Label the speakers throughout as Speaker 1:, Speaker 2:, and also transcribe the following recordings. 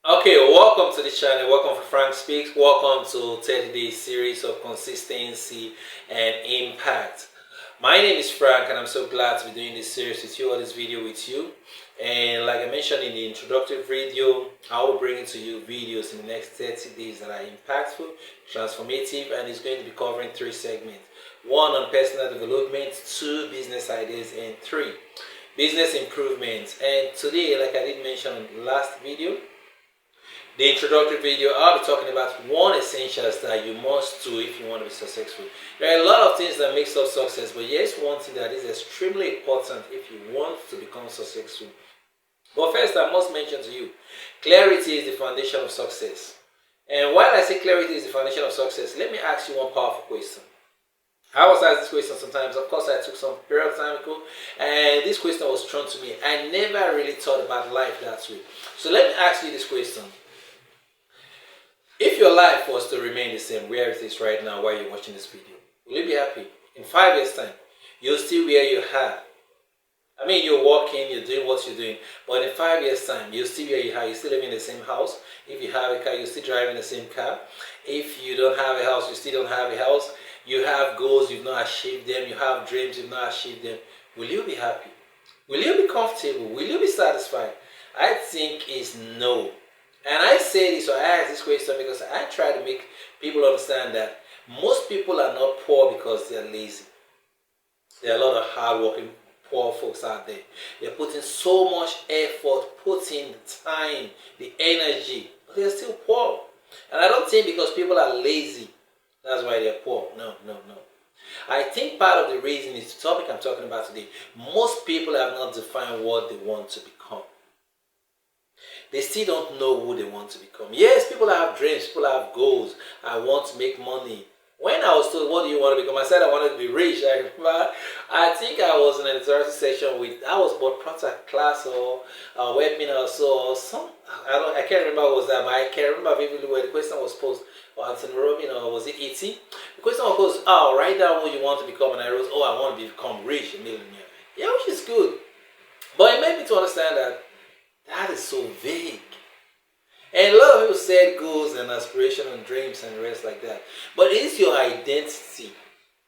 Speaker 1: Okay, welcome to the channel. Welcome for Frankspeak. Welcome to 30-day series of consistency and impact. My name is Frank, and I'm so glad to be doing this series with you, or this video with you. And like I mentioned in the introductory video, I will bring to you videos in the next 30 days that are impactful, transformative, and it's going to be covering 3 segments. 1 on personal development, 2 business ideas, and 3 business improvements. And today, like I did mention in the last video, the introductory video, I'll be talking about 1 essentials that you must do if you want to be successful. There are a lot of things that makes up success, but here's one thing that is extremely important if you want to become successful. But first, I must mention to you, clarity is the foundation of success. And while I say clarity is the foundation of success, let me ask you one powerful question. I was asked this question sometimes. Of course, I took some period of time ago, and this question was thrown to me. I never really thought about life that way. So let me ask you this question. If your life was to remain the same where it is right now while you're watching this video, will you be happy? In 5 years' time, you'll still where you are. I mean, you're working, you're doing what you're doing, but in 5 years' time, you'll still where you are. You're still living in the same house. If you have a car, you're still driving the same car. If you don't have a house, you still don't have a house. You have goals, you've not achieved them. You have dreams, you've not achieved them. Will you be happy? Will you be comfortable? Will you be satisfied? I think it's no. And I say this, or I ask this question because I try to make people understand that most people are not poor because they're lazy. There are a lot of hardworking poor folks out there. They're putting so much effort, putting the time, the energy, but they're still poor. And I don't think because people are lazy, that's why they're poor. No. I think part of the reason is the topic I'm talking about today. Most people have not defined what they want to become. They still don't know who they want to become. Yes, people have dreams, people have goals. I want to make money. When I was told, what do you want to become? I said I wanted to be rich. I think I was in an interaction session with, I was about product class or a webinar or so, or some, I can't remember what was that, but I can remember vividly where the question was posed, or Anthony Robin, or was it E.T.? The question was posed, write down what you want to become, and I wrote, I want to become rich, a millionaire. Yeah, which is good. But it made me to understand that is so vague. And a lot of people set goals and aspirations and dreams and rest like that. But it is your identity.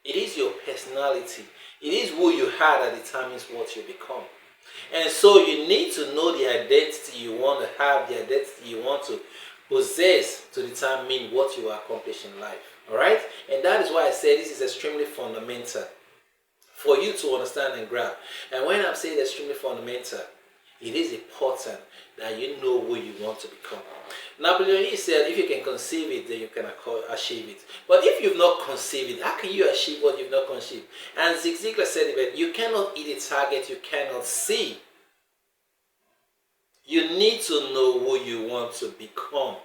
Speaker 1: It is your personality. It is who you are that determines what you become. And so you need to know the identity you want to have, the identity you want to possess to determine what you accomplish in life. Alright? And that is why I say this is extremely fundamental for you to understand and grab. And when I'm saying extremely fundamental, it is important that you know who you want to become. Napoleon Hill said, if you can conceive it, then you can achieve it. But if you've not conceived it, how can you achieve what you've not conceived? And Zig Ziglar said it, you cannot eat a target you cannot see. You need to know who you want to become.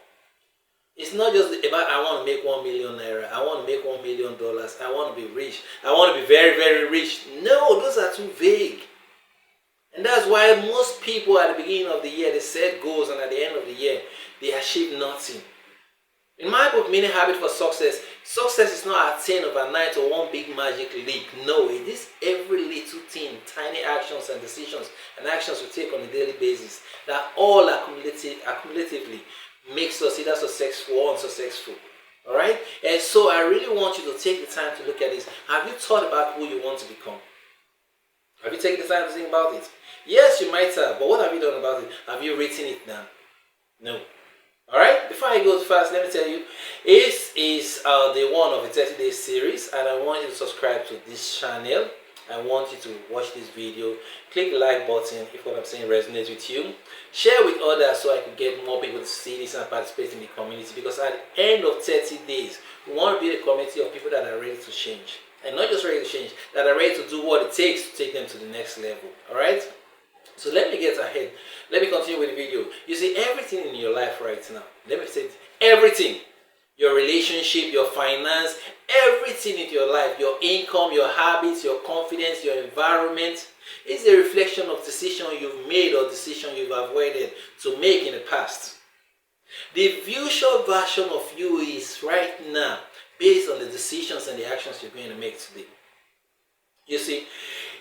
Speaker 1: It's not just about I want to make 1 million naira, I want to make $1 million, I want to be rich, I want to be very, very rich. No, those are too vague. And that's why most people at the beginning of the year, they set goals, and at the end of the year, they achieve nothing. In my book, Meaning Habit for Success, success is not attained overnight or one big magic leap. No, it is every little thing, tiny actions and decisions and actions we take on a daily basis that all accumulatively makes us either successful or unsuccessful. Alright? And so I really want you to take the time to look at this. Have you thought about who you want to become? Have you taken the time to think about it? Yes, you might have, but what have you done about it? Have you written it down? No. Alright, before I go fast, let me tell you, this is the one of a 30-day series, and I want you to subscribe to this channel. I want you to watch this video. Click the like button if what I'm saying resonates with you. Share with others so I can get more people to see this and participate in the community, because at the end of 30 days, we want to be a community of people that are ready to change. And not just ready to change, that are ready to do what it takes to take them to the next level. Alright? So let me get ahead. Let me continue with the video. You see, everything in your life right now, let me say it, everything. Your relationship, your finance, everything in your life, your income, your habits, your confidence, your environment, is a reflection of decision you've made or decision you've avoided to make in the past. The future version of you is right now based on the decisions and the actions you're going to make today. You see,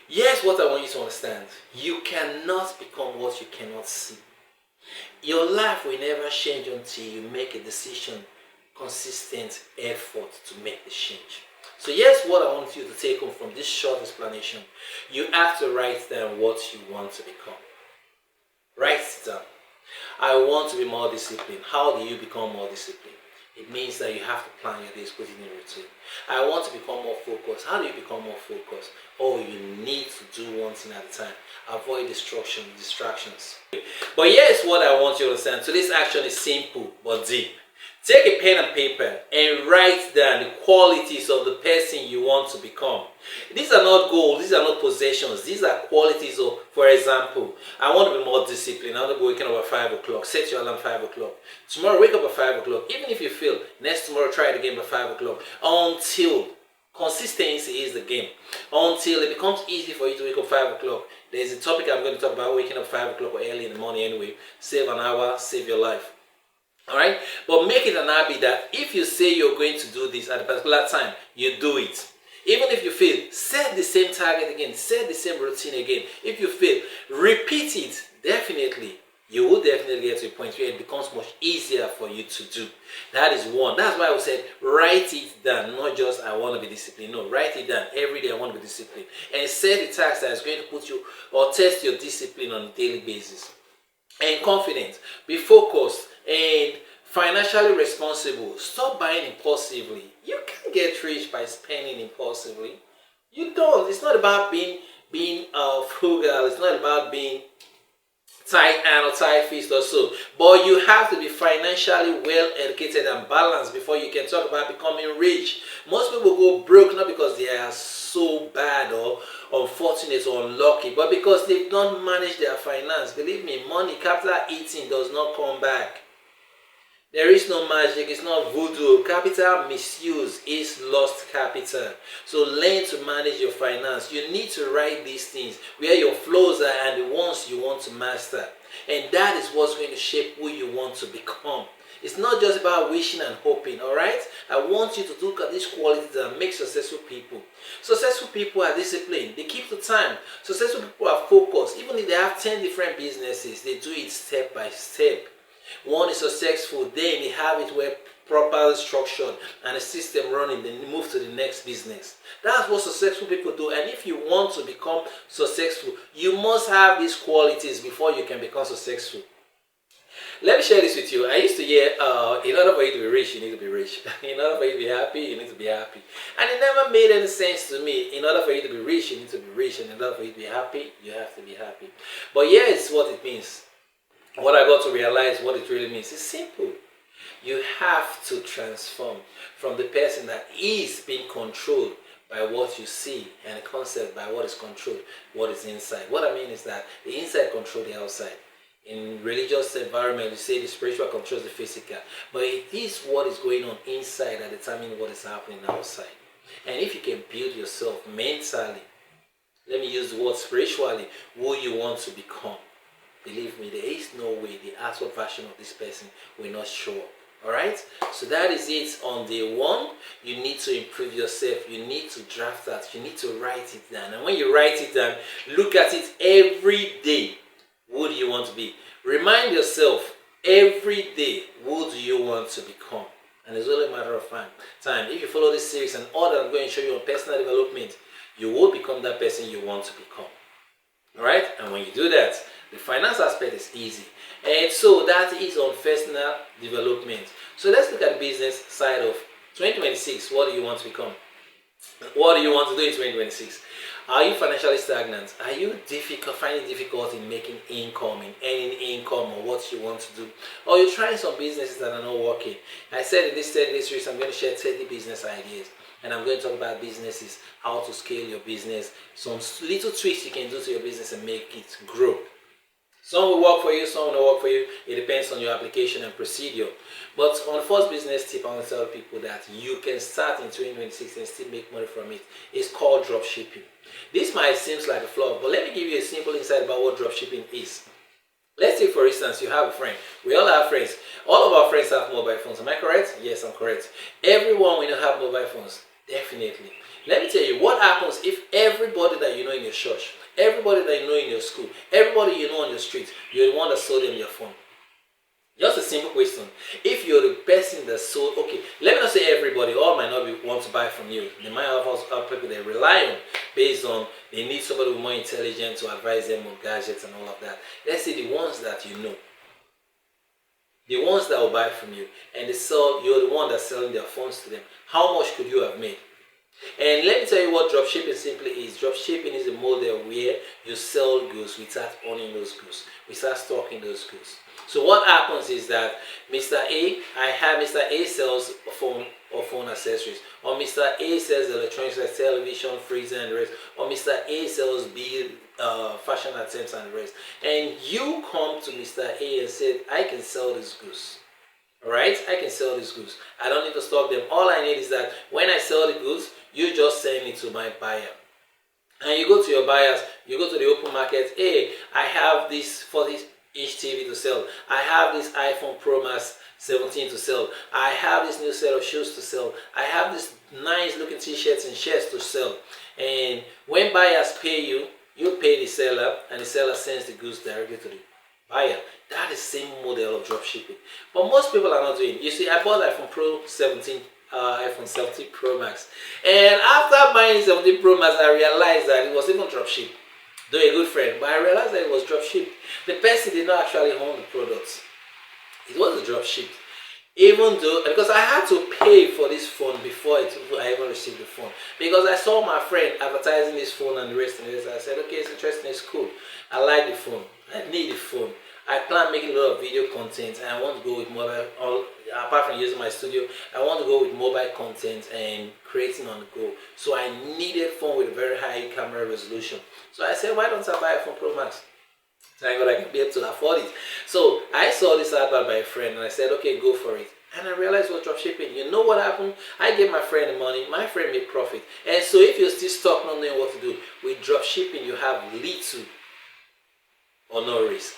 Speaker 1: here's what I want you to understand. You cannot become what you cannot see. Your life will never change until you make a decision, consistent effort to make the change. So here's what I want you to take home from this short explanation. You have to write down what you want to become. Write it down. I want to be more disciplined. How do you become more disciplined? It means that you have to plan your days, put it in a routine. I want to become more focused. How do you become more focused? Oh, you need to do one thing at a time. Avoid distractions. But here's what I want you to understand. So this action is simple but deep. Take a pen and paper and write down the qualities of the person you want to become. These are not goals, these are not possessions, these are qualities of, for example, I want to be more disciplined. I want to be waking up at 5 o'clock. Set your alarm 5 o'clock. Tomorrow, wake up at 5 o'clock. Even if you fail, next tomorrow, try it again by 5 o'clock. Until consistency is the game. Until it becomes easy for you to wake up 5 o'clock. There's a topic I'm going to talk about, waking up 5 o'clock or early in the morning anyway. Save an hour, save your life. Alright, but make it an habit that if you say you're going to do this at a particular time, you do it. Even if you fail, set the same target again, set the same routine again. If you fail, repeat it. Definitely, you will definitely get to a point where it becomes much easier for you to do. That is one. That's why I said write it down, not just I want to be disciplined. No, write it down. Every day I want to be disciplined. And set the task that is going to put you or test your discipline on a daily basis. And confident, be focused, and financially responsible. Stop buying impulsively. You can't get rich by spending impulsively. You don't. It's not about being frugal. It's not about being tight hand or tight fist or so. But you have to be financially well educated and balanced before you can talk about becoming rich. Most people go broke not because they are so bad or unfortunate or unlucky, but because they've not managed their finance. Believe me, money, capital eating does not come back. There is no magic, it's not voodoo. Capital misuse is lost capital. So learn to manage your finance. You need to write these things, where your flows are and the ones you want to master. And that is what's going to shape who you want to become. It's not just about wishing and hoping, alright? I want you to look at these qualities that make successful people. Successful people are disciplined. They keep to time. Successful people are focused. Even if they have 10 different businesses, they do it step by step. One is successful, then they have it well properly structured and a system running, then move to the next business. That's what successful people do. And if you want to become successful, you must have these qualities before you can become successful. Let me share this with you. I used to hear, in order for you to be rich, you need to be rich. In order for you to be happy, you need to be happy. And it never made any sense to me. In order for you to be rich, you need to be rich. And in order for you to be happy, you have to be happy. But here's what it means. What I got to realize what it really means is simple. You have to transform from the person that is being controlled by what you see and the concept by what is controlled, what is inside. What I mean is that the inside controls the outside. In religious environment, you say the spiritual controls the physical. But it is what is going on inside that determines what is happening outside. And if you can build yourself mentally, let me use the word spiritually, who you want to become, believe me, there is no way the actual version of this person will not show up. Alright? So that is it on day one. You need to improve yourself. You need to draft that. You need to write it down. And when you write it down, look at it every day. Who do you want to be? Remind yourself every day, who do you want to become? And it's only a matter of time. If you follow this series and all that I'm going to show you on personal development, you will become that person you want to become. Alright? And when you do that, the finance aspect is easy. And so that is on personal development. So let's look at the business side of 2026. What do you want to become? What do you want to do in 2026? Are you financially stagnant? Are you finding it difficult in making income, in earning income, or what you want to do? Or you're trying some businesses that are not working? I said in this 30-day series, I'm going to share 30 business ideas. And I'm going to talk about businesses, how to scale your business, some little tweaks you can do to your business and make it grow. Some will work for you, some will not work for you. It depends on your application and procedure. But on the first business tip, I want to tell people that you can start in 2026 and still make money from it. It's called drop shipping. This might seem like a flaw, but let me give you a simple insight about what drop shipping is. Let's say, for instance, you have a friend. We all have friends. All of our friends have mobile phones. Am I correct? Yes, I'm correct. Everyone will have mobile phones. Definitely. Let me tell you what happens if everybody that you know in your church, everybody that you know in your school, everybody you know on your street, you're the one that sold them your phone. Just a simple question. If you're the person that sold, okay, let me not say everybody, all might not want to buy from you. They might have also people they rely on based on they need somebody with more intelligence to advise them on gadgets and all of that. Let's say the ones that you know, the ones that will buy from you, and they sell, you're the one that's selling their phones to them. How much could you have made? And let me tell you what dropshipping simply is. Dropshipping is a model where you sell goods without owning those goods, without stocking those goods. So what happens is that I have Mr. A sells a phone or phone accessories, or Mr. A sells electronics like television, freezer, and the rest, or Mr. A sells fashion items and the rest. And you come to Mr. A and say, I can sell these goods. Alright, I can sell these goods. I don't need to stock them. All I need is that when I sell the goods, you just send it to my buyer. And you go to your buyers, you go to the open market. Hey, I have this 40-inch TV to sell. I have this iPhone Pro Max 17 to sell. I have this new set of shoes to sell. I have this nice looking t-shirts and shirts to sell. And when buyers pay you, you pay the seller, and the seller sends the goods directly to the buyer. That is the same model of dropshipping. But most people are not doing it. You see, I bought iPhone 17 Pro Max. And after buying 17 Pro Max, I realized that it was even dropship. Though a good friend, but I realized that it was dropship. The person did not actually own the products. It was a dropship. Even though, because I had to pay for this phone before I even received the phone. Because I saw my friend advertising this phone and the rest. I said, okay, it's interesting, it's cool. I like the phone. I need the phone. I plan making a lot of video content, and I want to go with mobile. Apart from using my studio, I want to go with mobile content and creating on the go. So I needed a phone with a very high camera resolution. So I said, why don't I buy a phone Pro Max? Thank God I can be able to afford it. So I saw this advert by a friend, and I said, okay, go for it. And I realized it was dropshipping. You know what happened? I gave my friend the money. My friend made profit. And so if you're still stuck not knowing what to do, with dropshipping, you have little or no risk.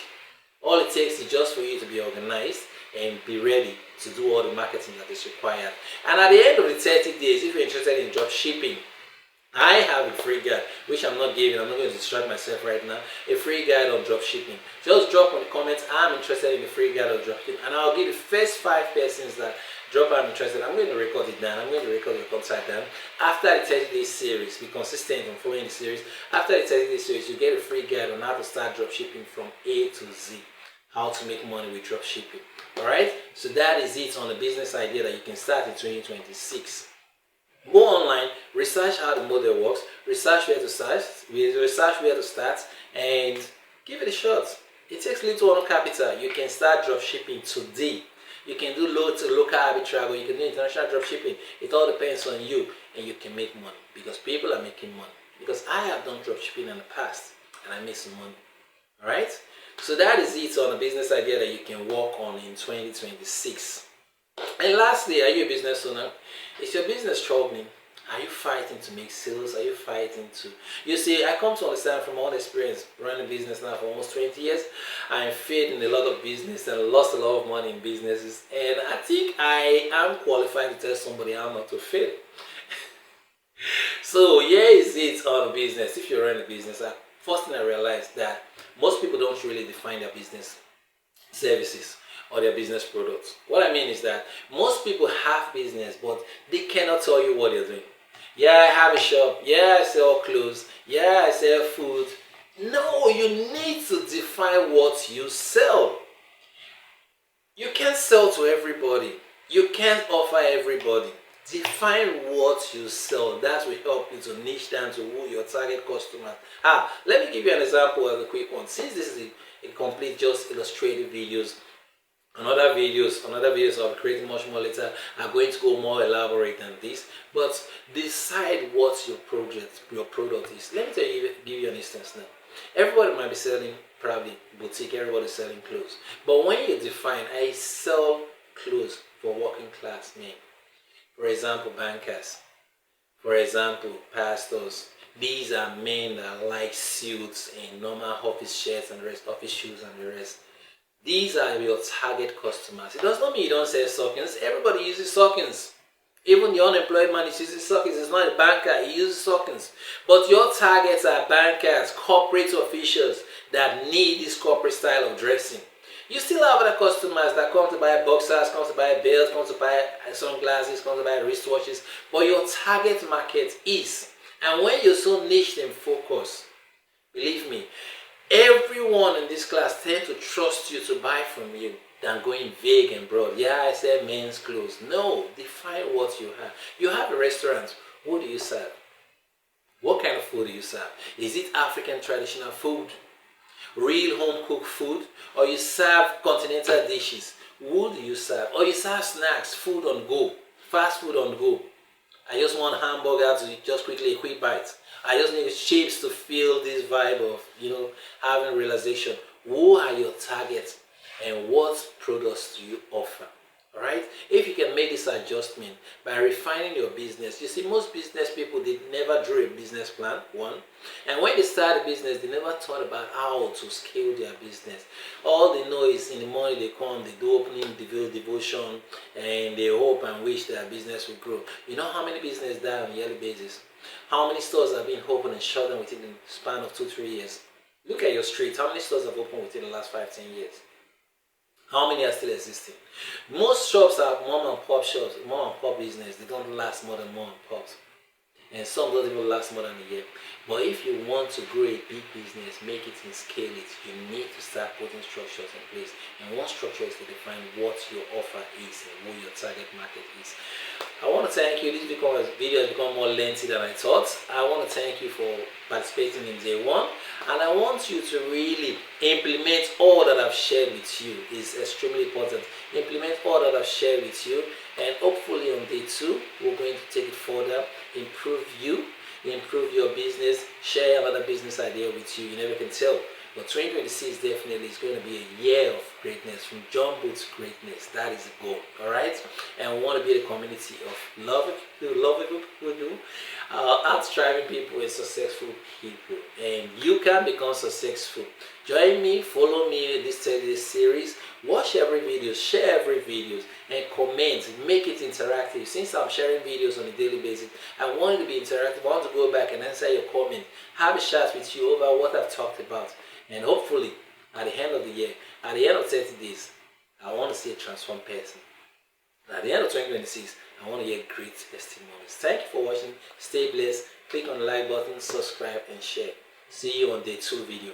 Speaker 1: All it takes is just for you to be organized and be ready to do all the marketing that is required. And at the end of the 30 days, if you're interested in drop shipping, I have a free guide, which I'm not giving. I'm not going to distract myself right now. A free guide on drop shipping. Just drop in the comments, I'm interested in the free guide on drop shipping, and I'll give the first 5 persons that drop I'm interested. I'm going to record it down. I'm going to record your contact down. After the 30-day series, be consistent on following the series. After the 30-day series, you get a free guide on how to start drop shipping from A to Z. How to make money with drop shipping. Alright, so that is it on the business idea that you can start in 2026. Go online, research how the model works, research where to start, and give it a shot. It takes little or no capital. You can start drop shipping today. You can do local arbitrage, or you can do international drop shipping. It all depends on you, and you can make money because people are making money. Because I have done drop shipping in the past, and I made some money. Alright? So that is it on a business idea that you can work on in 2026. And lastly, are you a business owner? Is your business struggling? Are you fighting to make sales? Are you fighting to... You see, I come to understand from all experience running a business now for almost 20 years. I'm failed in a lot of business and lost a lot of money in businesses. And I think I am qualified to tell somebody how not to fail. So here is it on a business. If you run a business, first thing I realized that most people don't really define their business services or their business products. What I mean is that most people have business, but they cannot tell you what they're doing. Yeah, I have a shop. Yeah, I sell clothes. Yeah, I sell food. No, you need to define what you sell. You can't sell to everybody. You can't offer everybody. Define what you sell. That will help you to niche down to who your target customers are. Let me give you an example of a quick one. Since this is a complete just illustrative videos, another videos I'll be creating much more later are going to go more elaborate than this. But decide what your product is. Let me give you an instance now. Everybody might be selling probably boutique, everybody's selling clothes. But when you define, I sell clothes for working class men. For example, bankers. For example, pastors. These are men that like suits and normal office shirts and the rest, office shoes and the rest. These are your target customers. It does not mean you don't sell stockings. Everybody uses stockings. Even the unemployed man is using stockings. It's not a banker, he uses stockings. But your targets are bankers, corporate officials that need this corporate style of dressing. You still have other customers that come to buy boxers, come to buy belts, come to buy sunglasses, come to buy wristwatches, but your target market is. And when you're so niched and focused, believe me, everyone in this class tend to trust you to buy from you than going vague and broad. Yeah, I said men's clothes. No, define what you have. You have a restaurant. What do you serve? What kind of food do you serve? Is it African traditional food? Real home cooked food? Or you serve continental dishes? What do you serve? Or you serve snacks, food on go, fast food on go? I just want hamburger to just quickly a quick bite. I just need chips to feel this vibe of, having realization. Who are your targets and what products do you offer? All right. If you can make this adjustment by refining your business, you see, most business people, they never drew a business plan, one, and when they start a business, they never thought about how to scale their business. All they know is in the morning they come, they do opening devotion, and they hope and wish their business will grow. You know how many businesses die on a yearly basis? How many stores have been opened and shut down within the span of 2-3 years? Look at your street. How many stores have opened within the last 5-10 years? How many are still existing? Most shops are mom and pop shops, mom and pop business. They don't last more than mom and pops. And some don't even last more than a year. But if you want to grow a big business, make it and scale it, you need to start putting structures in place. And one structure is to define what your offer is and who your target market is. I want to thank you. This video has become more lengthy than I thought. I want to thank you for participating in day one. And I want you to really implement all that I've shared with you. It's extremely important. Implement all that I've shared with you. And hopefully on day two, we're going to take it further, improve your business, share another business idea with you. You never can tell. But 2026 definitely is going to be a year of greatness, from jumbo to greatness. That is the goal, all right? And we want to be a community of lovable people, out-striving people and successful people. And you can become successful. Join me, follow me in this 30-day series. Watch every video, share every video, and comment. Make it interactive. Since I'm sharing videos on a daily basis, I want it to be interactive. I want to go back and answer your comment. Have a chat with you over what I've talked about. And hopefully, at the end of the year, at the end of 30 days, I want to see a transformed person. At the end of 2026, I want to hear great testimonies. Thank you for watching. Stay blessed. Click on the like button, subscribe, and share. See you on day 2 video.